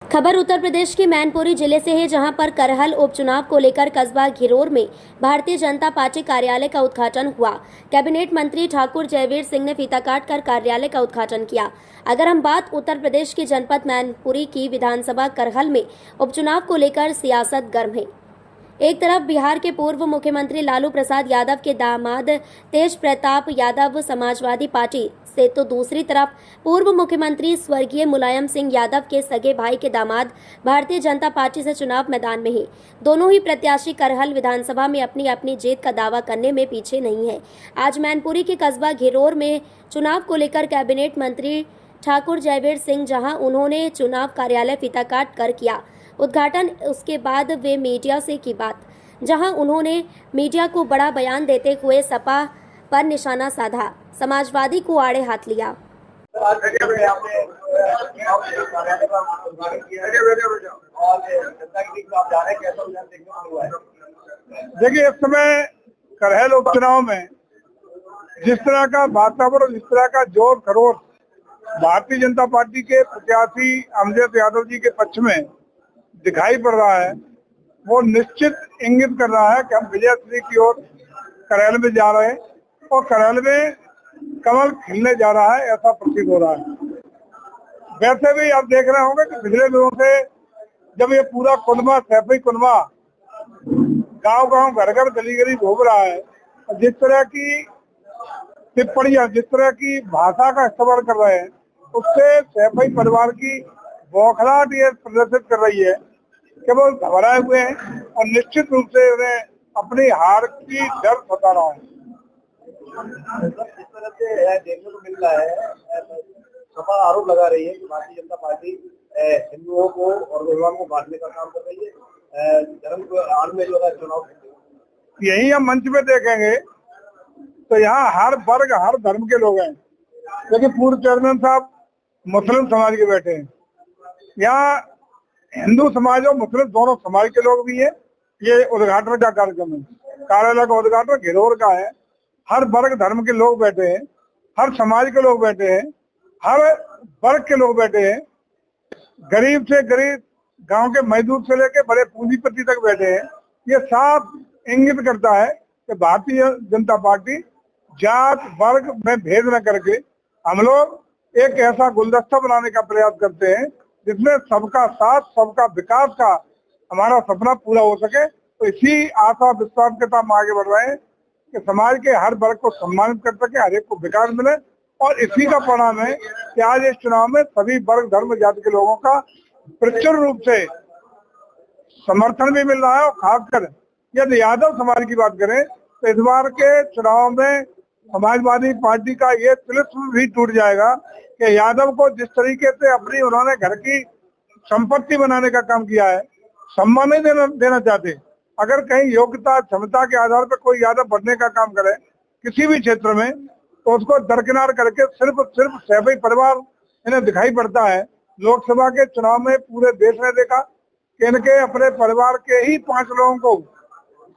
खबर उत्तर प्रदेश के मैनपुरी जिले से है, जहां पर करहल उपचुनाव को लेकर कस्बा घिरोर में भारतीय जनता पार्टी कार्यालय का उद्घाटन हुआ। कैबिनेट मंत्री ठाकुर जयवीर सिंह ने फीता काट कर कार्यालय का उद्घाटन किया। अगर हम बात उत्तर प्रदेश के जनपद मैनपुरी की, विधानसभा करहल में उपचुनाव को लेकर सियासत गर्म है। एक तरफ बिहार के पूर्व मुख्यमंत्री लालू प्रसाद यादव के दामाद तेज प्रताप यादव समाजवादी पार्टी से, तो दूसरी तरफ पूर्व मुख्यमंत्री स्वर्गीय मुलायम सिंह यादव के सगे भाई के दामाद भारतीय जनता पार्टी से चुनाव मैदान में हैं। दोनों ही प्रत्याशी करहल विधानसभा में अपनी अपनी जीत का दावा करने में पीछे नहीं है। आज मैनपुरी के कस्बा घिरोर में चुनाव को लेकर कैबिनेट मंत्री ठाकुर जयवीर सिंह, जहां उन्होंने चुनाव कार्यालय फीता काट कर किया उद्घाटन। उसके बाद वे मीडिया से की बात, जहां उन्होंने मीडिया को बड़ा बयान देते हुए सपा पर निशाना साधा, समाजवादी को आड़े हाथ लिया। देखिए, इस समय करहल उपचुनाव में जिस तरह का वातावरण, जिस तरह का जोर खरोश भारतीय जनता पार्टी के प्रत्याशी अमजद यादव जी के पक्ष में दिखाई पड़ रहा है, वो निश्चित इंगित कर रहा है कि हम विजयश्री की ओर करहल में जा रहे हैं और करहल में कमल खिलने जा रहा है, ऐसा प्रतीत हो रहा है। वैसे भी आप देख रहे होंगे कि पिछले दिनों से जब ये पूरा कुनबा, सैफई कुनबा गांव-गांव, घर-घर, गली-गली घूम रहा है, जिस तरह की टिप्पणियां, जिस तरह की भाषा का इस्तेमाल कर रहे हैं, उससे सैफई परिवार की बौखलाहट ये प्रदर्शित कर रही है कि वो घबराए हुए हैं और निश्चित रूप से उन्हें अपनी हार की डर सता रहा है। जिस तरह से देखने को मिल रहा है, सपा आरोप लगा रही है कि भारतीय जनता पार्टी हिंदुओं को और मुसलमानों को बांटने का काम कर रही है, धर्म को आड़ में जो है चुनाव। यही हम मंच में देखेंगे तो यहाँ हर वर्ग, हर धर्म के लोग हैं। लेकिन पूर्व चेयरमैन साहब मुस्लिम समाज के बैठे हैं, यहाँ हिंदू समाज और मुस्लिम दोनों समाज के लोग भी हैं। ये उद्घाटन का कार्यक्रम है, कार्यालय का उद्घाटन घिरोर का है। हर वर्ग धर्म के लोग बैठे हैं, हर समाज के लोग बैठे हैं, हर वर्ग के लोग बैठे हैं। गरीब से गरीब, गांव के मजदूर से लेकर बड़े पूंजीपति तक बैठे हैं। ये साफ इंगित करता है कि भारतीय जनता पार्टी जात वर्ग में भेद न करके हम लोग एक ऐसा गुलदस्ता बनाने का प्रयास करते हैं जिसमें सबका साथ, सबका विकास का हमारा सपना पूरा हो सके। तो इसी आशा विश्वास के साथ हम आगे बढ़ रहे हैं कि समाज के हर वर्ग को सम्मानित कर सके, हर एक को विकास मिले। और इसी का परिणाम है कि आज इस चुनाव में सभी वर्ग धर्म जाति के लोगों का प्रचुर रूप से समर्थन भी मिल रहा है। और खासकर यदि यादव समाज की बात करें तो इस बार के चुनाव में समाजवादी पार्टी का ये तिलिस्म भी टूट जाएगा कि यादव को जिस तरीके से अपनी उन्होंने घर की संपत्ति बनाने का काम किया है, सम्मान नहीं देना चाहते। अगर कहीं योग्यता, क्षमता के आधार पर कोई यादव बढ़ने का काम करे किसी भी क्षेत्र में, तो उसको दरकिनार करके सिर्फ सैफई परिवार इन्हें दिखाई पड़ता है। लोकसभा के चुनाव में पूरे देश ने देखा कि इनके अपने परिवार के ही 5 लोगों को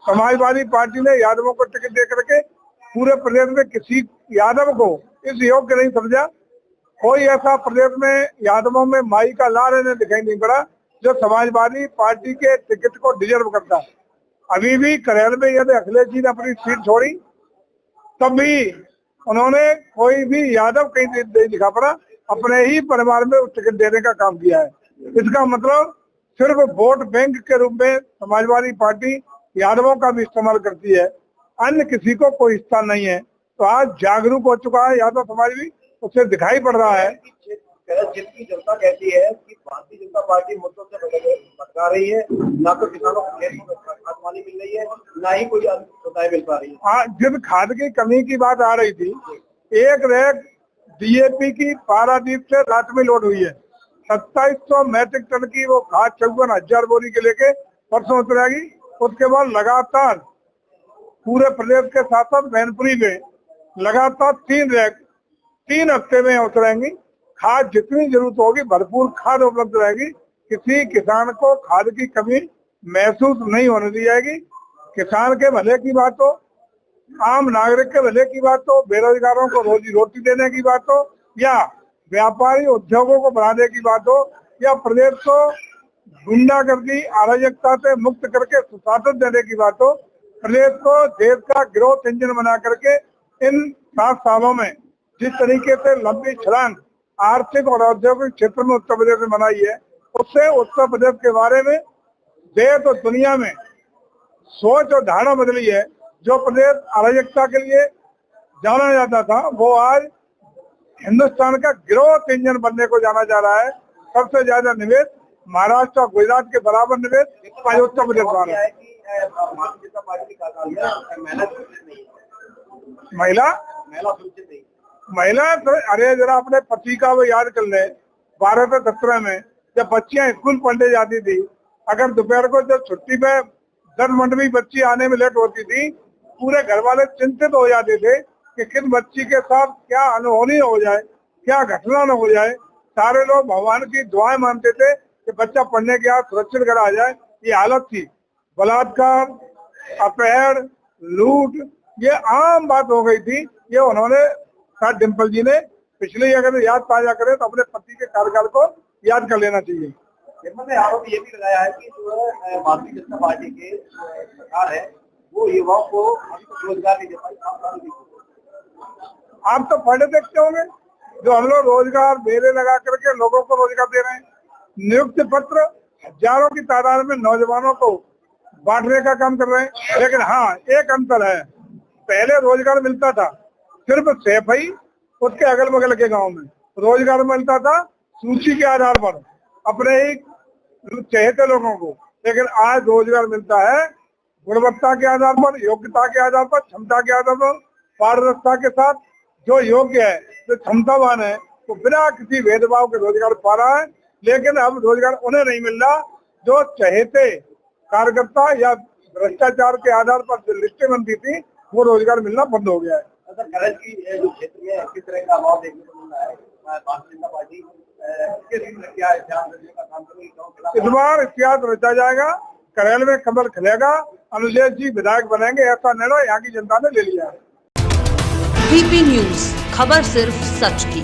समाजवादी पार्टी ने यादवों को टिकट दे करके पूरे प्रदेश में किसी यादव को इस योग्य नहीं समझा। कोई ऐसा प्रदेश में यादवों में माई का लाल इन्हें दिखाई नहीं पड़ा जो समाजवादी पार्टी के टिकट को डिजर्व करता है। अभी भी करहल में यदि अखिलेश जी ने अपनी सीट छोड़ी तब भी उन्होंने कोई भी यादव कहीं नहीं दिखा पड़ा, अपने ही परिवार में टिकट देने का काम किया है। इसका मतलब सिर्फ वोट बैंक के रूप में समाजवादी पार्टी यादवों का भी इस्तेमाल करती है, अन्य किसी को कोई हिस्सा नहीं है। तो आज जागरूक हो चुका है यादव समाज भी, उससे दिखाई पड़ रहा है। जिसकी जनता कहती है कि भारतीय जनता पार्टी मुद्दों से भटका रही है, ना तो किसानों को खेत में खाद पानी मिल रही है, ना ही कोई सुविधाएं मिल पा रही है। जिस खाद की कमी की बात आ रही थी, एक रैक डीएपी की पारादीप से रात में लोड हुई है। 2700 मैट्रिक टन की वो खाद 54,000 बोरी के लेके परसों उतरेगी। उसके बाद लगातार पूरे प्रदेश के साथ साथ मैनपुरी में लगातार 3 रैक 3 हफ्ते में उतरेंगी। खाद जितनी जरूरत होगी भरपूर खाद उपलब्ध रहेगी। किसी किसान को खाद की कमी महसूस नहीं होने दी जाएगी। किसान के भले की बात हो, आम नागरिक के भले की बात हो, बेरोजगारों को रोजी रोटी देने की बात हो, या व्यापारी उद्योगों को बढ़ाने की बात हो, या प्रदेश को गुंडागर्दी अराजकता से मुक्त करके सुशासन देने की बात हो, प्रदेश को देश का ग्रोथ इंजन बना करके इन 7 सालों में जिस तरीके से लंबी छलांग आर्थिक और औद्योगिक क्षेत्र में उत्तर प्रदेश ने बनाई है, उससे उत्तर प्रदेश के बारे में देश और दुनिया में सोच और धारणा बदली है। जो प्रदेश अराजकता के लिए जाना जाता था, वो आज हिंदुस्तान का ग्रोथ इंजन बनने को जाना जा रहा है। सबसे ज्यादा निवेश महाराष्ट्र और गुजरात के बराबर निवेश आज उत्तर प्रदेश में है। भारतीय जनता पार्टी का महिला सुरक्षित नहीं है। महिला सुरक्षित नहीं, महिला तो अरे जरा अपने पति का वो याद कर ले। 12 से 17 में जब बच्चियां स्कूल पढ़ने जाती थी, अगर दोपहर को जब छुट्टी पे 10 मिनट में बच्ची आने में लेट होती थी, पूरे घर वाले चिंतित हो जाते थे कि किस बच्ची के साथ क्या अनहोनी हो जाए, क्या घटना न हो जाए। सारे लोग भगवान की दुआएं मानते थे कि बच्चा पढ़ने के बाद सुरक्षित घर आ जाए। ये हालत थी। बलात्कार, अपहरण, लूट, ये आम बात हो गई थी। ये उन्होंने शायद डिम्पल जी ने पिछले अगर याद ताजा करें तो अपने पति के कार्यकाल को याद कर लेना चाहिए। डिम्पल ने आरोप ये भी लगाया है कि जो भारतीय जनता पार्टी के सरकार है वो युवाओं को अभी तक रोजगार नहीं दे पाई। आप तो पढ़े देखते होंगे, जो हम लोग रोजगार मेले लगा करके लोगों को रोजगार दे रहे हैं। नियुक्ति पत्र हजारों की तादाद में नौजवानों को बांटने का काम कर रहे हैं। लेकिन हाँ, एक अंतर है, पहले रोजगार मिलता था सिर्फ सैफई उसके अगल बगल के गांव में रोजगार मिलता था सूची के आधार पर अपने ही चहेते लोगों को। लेकिन आज रोजगार मिलता है गुणवत्ता के आधार पर, योग्यता के आधार पर, क्षमता के आधार पर, पारदर्शिता के साथ। जो योग्य है, जो क्षमतावान है, तो बिना किसी भेदभाव के रोजगार पा रहा है। लेकिन अब रोजगार उन्हें नहीं मिल रहा जो चहेते कार्यकर्ता या भ्रष्टाचार के आधार पर जो लिस्टें बनती थी, वो रोजगार मिलना बंद हो गया है। सर, करंट की जो क्षेत्र में किस तरह का अभाव देखने को मिल रहा है, भारतीय जनता पार्टी क्या इतिहास रचने का काम करेगी? इस बार इतिहास रचा जाएगा, करेल में कमल खिलेगा, अनुजेश जी विधायक बनेंगे, ऐसा निर्णय यहाँ की जनता ने ले लिया है। VP न्यूज, खबर सिर्फ सच की।